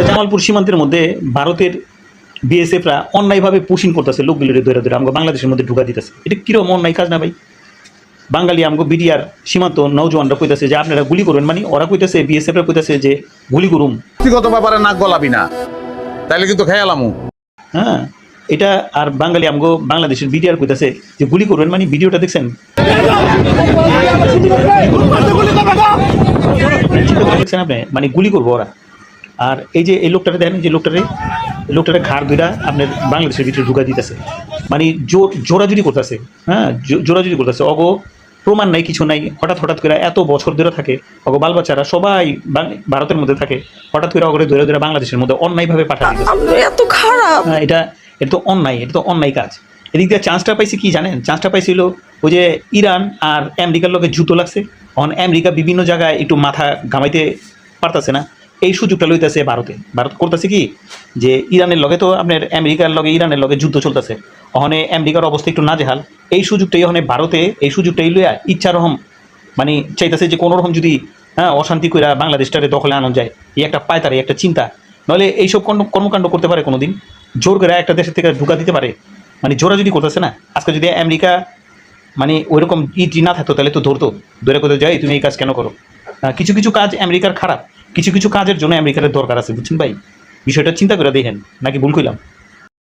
জামালপুর সীমান্তের মধ্যে ভারতের বিএসএফরা অন্যায়ভাবে পুশিং করতেছে লোকগুলোর ধরে ধরে আমাকে বাংলাদেশের মধ্যে ঢুকা দিতেছে। এটা কিরকম অন্যায় কাজ না ভাই? বাঙালি আমগো বিডিআর সীমান্ত নৌজওয়ানরা কইতাছে যে আপনারা গুলি করবেন, মানে ওরা কইতাছে বিএসএফরা কইতাছে যে গুলি করুম। ব্যক্তিগত ব্যাপারে নাক গলাবি না, তাইলে কিন্তু খেয়ালামু। হ্যাঁ, এটা আর বাঙালি আমগো বাংলাদেশের বিডিআর কইতাছে যে গুলি করবেন, মানে ভিডিওটা দেখছেন? দেখছেন আপনি? মানে গুলি করবো ওরা। আর এই যে এই লোকটারে দেখেন, যে লোকটারে ঘাড় দুইটা আপনার বাংলাদেশের ভিতরে ঢুকা দিতেছে, মানে জোরাজুরি করতেছে। হ্যাঁ, জোরাজুরি করতেছে। অগো প্রমাণ নাই, কিছু নাই, হঠাৎ করে এত বছর ধরে থাকে অগো বাল বাচ্চারা সবাই ভারতের মধ্যে থাকে, হঠাৎ করে অগরে ধরে ধরে বাংলাদেশের মধ্যে অন্যায়ভাবে পাঠায় দিতেছে। এত খারাপ। হ্যাঁ, এটা তো অন্যায়, এটা তো অন্যায় কাজ। এদিক দিয়ে চান্সটা পাইছে কি জানেন? চান্সটা পাইছিল ওই যে ইরান আর আমেরিকার লগে যুদ্ধ লাগছে, আমেরিকা বিভিন্ন জায়গায় একটু মাথা ঘামাইতে পারতেছে না, এই সুযোগটা লইতেছে ভারত করতেছে কি যে ইরানের লগে তো আপনার আমেরিকার লগে ইরানের লগে যুদ্ধ চলতেছে, ওখানে আমেরিকার অবস্থা একটু নাজেহাল। এই সুযোগটাই ওখানে ভারতে এই সুযোগটাই লইয়া ইচ্ছারকম মানে চাইতেছে যে কোনো রকম যদি অশান্তি করে বাংলাদেশটারে দখলে আনা যায়, এই একটা পায়তারে একটা চিন্তা। নইলে এইসব কর্মকাণ্ড করতে পারে কোনোদিন, জোর করে একটা দেশের থেকে ঢুকা দিতে পারে, মানে জোরাজুরি করতেছে না। আজকে যদি আমেরিকা মানে ওইরকম ইটি না থাকতো তাহলে তো ধরতো, ধরে কোথাও যাই তুমি এই কাজ কেন করো। কিছু কিছু কাজ আমেরিকার খারাপ, কিছু কিছু কাজের জন্য আমেরিকার দরকার আছে, বুঝছেন ভাই? বিষয়টা চিন্তা করে দেখেন, নাকি ভুল কইলাম?